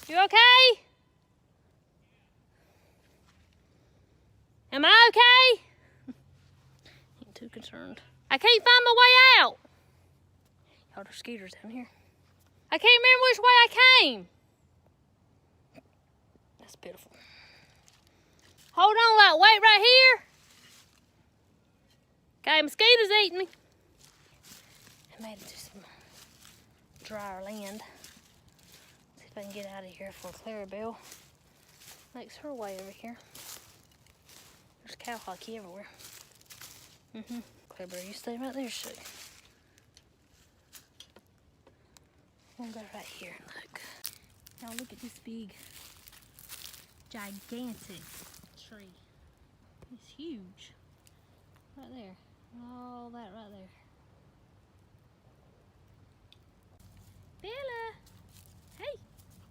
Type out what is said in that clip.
You okay? Am I okay? Ain't too concerned. I can't find my way out. Y'all, there's skeeters down here. I can't remember which way I came. That's pitiful. Hold on, like, wait right here. Okay, mosquitoes eating me. I made it to some drier land. See if I can get out of here before Clarabelle makes her way over here. There's cow hockey everywhere. Clarabelle, you stay right there, shoot. We'll go right here and look. Now look at this big, gigantic tree. It's huge. Right there. All that right there. Billy!